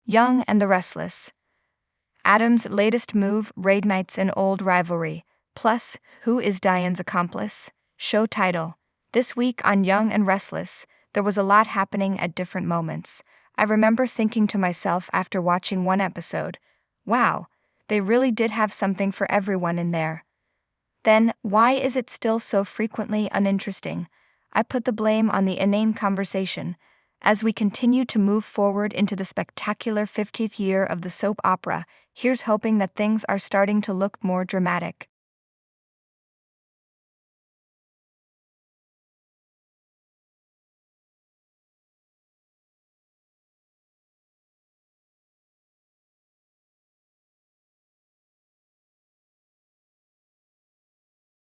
Young and the Restless. Adam's latest move reignites an old rivalry. Plus, who is Diane's accomplice? Show title. This week on Young and Restless, there was a lot happening at different moments. I remember thinking to myself after watching one episode, wow, they really did have something for everyone in there. Then, why is it still so frequently uninteresting? I put the blame on the inane conversation. As we continue to move forward into the spectacular 50th year of the soap opera, here's hoping that things are starting to look more dramatic.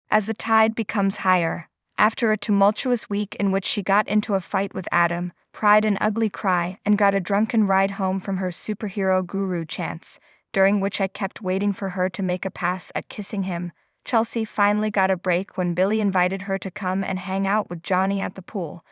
As the tide becomes higher, after a tumultuous week in which she got into a fight with Adam, cried an ugly cry, and got a drunken ride home from her superhero guru Chance, during which I kept waiting for her to make a pass at kissing him, Chelsea finally got a break when Billy invited her to come and hang out with Johnny at the pool.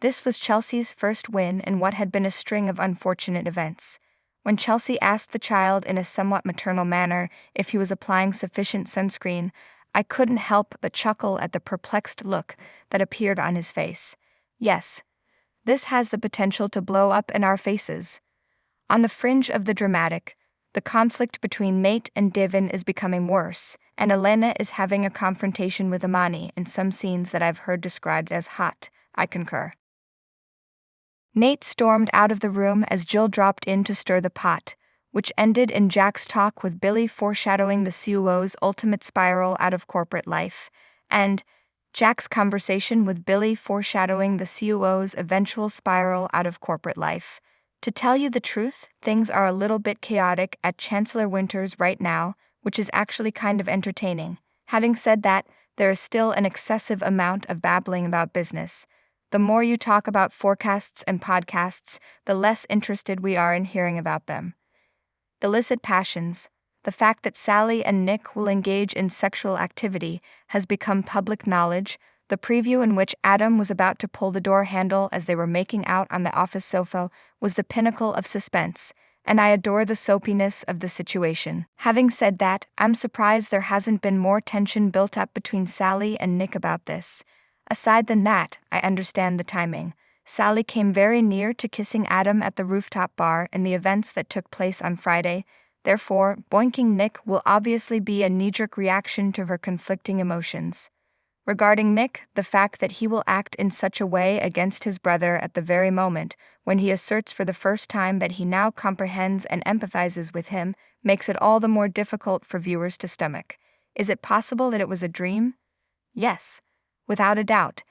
This was Chelsea's first win in what had been a string of unfortunate events. When Chelsea asked the child in a somewhat maternal manner if he was applying sufficient sunscreen, I couldn't help but chuckle at the perplexed look that appeared on his face. Yes, this has the potential to blow up in our faces. On the fringe of the dramatic, the conflict between Nate and Divan is becoming worse, and Elena is having a confrontation with Imani in some scenes that I've heard described as hot. I concur. Nate stormed out of the room as Jill dropped in to stir the pot, which ended in Jack's talk with Billy foreshadowing the COO's ultimate spiral out of corporate life, and Jack's conversation with Billy foreshadowing the COO's eventual spiral out of corporate life. To tell you the truth, things are a little bit chaotic at Chancellor Winters right now, which is actually kind of entertaining. Having said that, there is still an excessive amount of babbling about business. The more you talk about forecasts and podcasts, the less interested we are in hearing about them. Illicit passions. The fact that Sally and Nick will engage in sexual activity has become public knowledge. The preview in which Adam was about to pull the door handle as they were making out on the office sofa was the pinnacle of suspense, and I adore the soapiness of the situation. Having said that, I'm surprised there hasn't been more tension built up between Sally and Nick about this. Aside than that, I understand the timing. Sally came very near to kissing Adam at the rooftop bar in the events that took place on Friday. Therefore, boinking Nick will obviously be a knee-jerk reaction to her conflicting emotions. Regarding Nick, the fact that he will act in such a way against his brother at the very moment when he asserts for the first time that he now comprehends and empathizes with him makes it all the more difficult for viewers to stomach. Is it possible that it was a dream? Yes, without a doubt.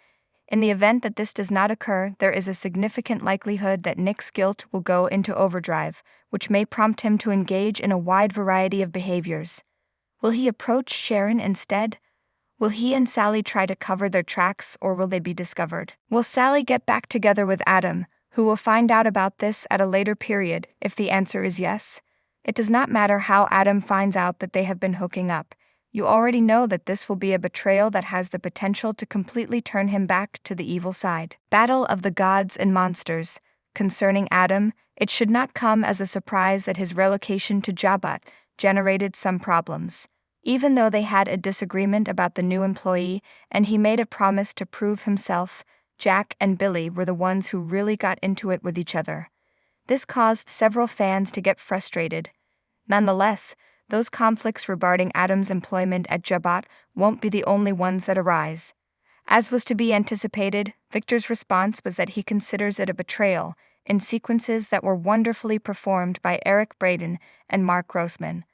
In the event that this does not occur, there is a significant likelihood that Nick's guilt will go into overdrive, which may prompt him to engage in a wide variety of behaviors. Will he approach Sharon instead? Will he and Sally try to cover their tracks, or will they be discovered? Will Sally get back together with Adam, who will find out about this at a later period, if the answer is yes? It does not matter how Adam finds out that they have been hooking up. You already know that this will be a betrayal that has the potential to completely turn him back to the evil side. Battle of the Gods and Monsters. Concerning Adam, it should not come as a surprise that his relocation to Jabhat generated some problems. Even though they had a disagreement about the new employee and he made a promise to prove himself, Jack and Billy were the ones who really got into it with each other. This caused several fans to get frustrated. Nonetheless, those conflicts regarding Adam's employment at Jabhat won't be the only ones that arise. As was to be anticipated, Victor's response was that he considers it a betrayal, in sequences that were wonderfully performed by Eric Braeden and Mark Grossman.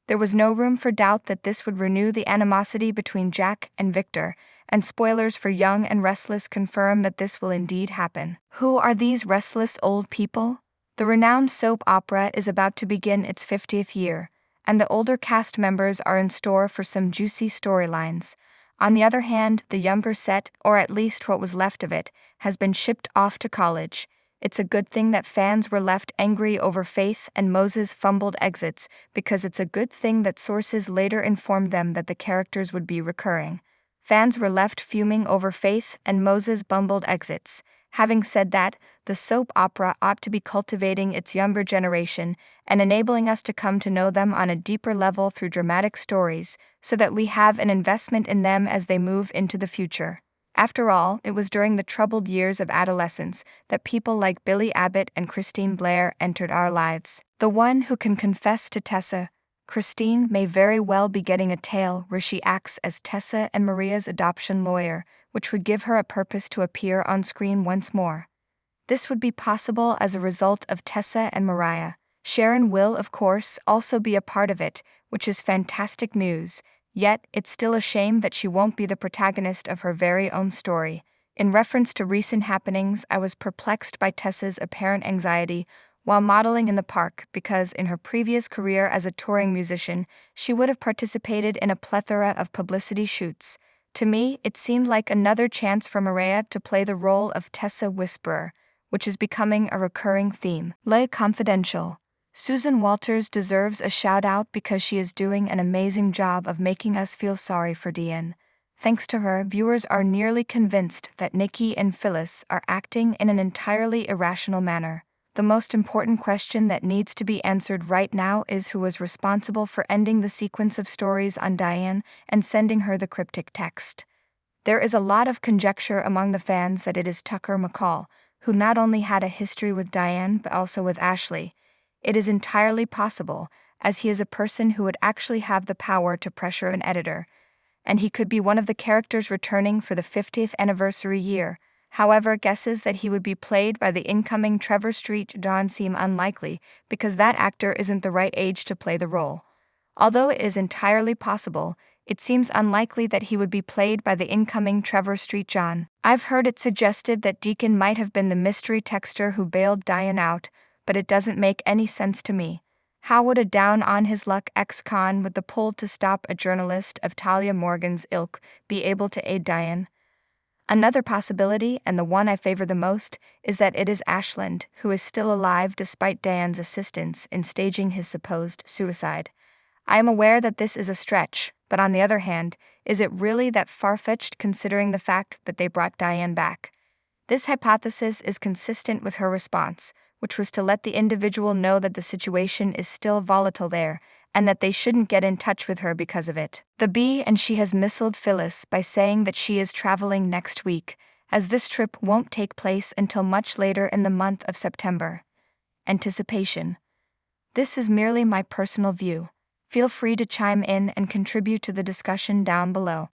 There was no room for doubt that this would renew the animosity between Jack and Victor, and spoilers for Young and Restless confirm that this will indeed happen. Who are these restless old people? The renowned soap opera is about to begin its 50th year, and the older cast members are in store for some juicy storylines. On the other hand, the younger set, or at least what was left of it, has been shipped off to college. It's a good thing that fans were left angry over Faith and Moses' fumbled exits, because it's a good thing that sources later informed them that the characters would be recurring. Fans were left fuming over Faith and Moses' bumbled exits. Having said that, the soap opera ought to be cultivating its younger generation and enabling us to come to know them on a deeper level through dramatic stories, so that we have an investment in them as they move into the future. After all, it was during the troubled years of adolescence that people like Billy Abbott and Christine Blair entered our lives. The one who can confess to Tessa, Christine, may very well be getting a tale where she acts as Tessa and Maria's adoption lawyer, which would give her a purpose to appear on screen once more. This would be possible as a result of Tessa and Maria. Sharon will, of course, also be a part of it, which is fantastic news, yet it's still a shame that she won't be the protagonist of her very own story. In reference to recent happenings, I was perplexed by Tessa's apparent anxiety while modeling in the park because in her previous career as a touring musician, she would have participated in a plethora of publicity shoots. To me, it seemed like another chance for Maria to play the role of Tessa Whisperer, which is becoming a recurring theme. Le Confidential. Susan Walters deserves a shout-out because she is doing an amazing job of making us feel sorry for Diane. Thanks to her, viewers are nearly convinced that Nikki and Phyllis are acting in an entirely irrational manner. The most important question that needs to be answered right now is who was responsible for ending the sequence of stories on Diane and sending her the cryptic text. There is a lot of conjecture among the fans that it is Tucker McCall, who not only had a history with Diane but also with Ashley. It is entirely possible, as he is a person who would actually have the power to pressure an editor, and he could be one of the characters returning for the 50th anniversary year. However, guesses that he would be played by the incoming Trevor Street John seem unlikely because that actor isn't the right age to play the role. Although it is entirely possible, it seems unlikely that he would be played by the incoming Trevor Street John. I've heard it suggested that Deacon might have been the mystery texter who bailed Diane out, but it doesn't make any sense to me. How would a down-on-his-luck ex-con with the pull to stop a journalist of Talia Morgan's ilk be able to aid Diane? Another possibility, and the one I favor the most, is that it is Ashland, who is still alive despite Diane's assistance in staging his supposed suicide. I am aware that this is a stretch, but on the other hand, is it really that far-fetched considering the fact that they brought Diane back? This hypothesis is consistent with her response, which was to let the individual know that the situation is still volatile there, and that they shouldn't get in touch with her because of it. The B and she has missiled Phyllis by saying that she is traveling next week, as this trip won't take place until much later in the month of September. Anticipation. This is merely my personal view. Feel free to chime in and contribute to the discussion down below.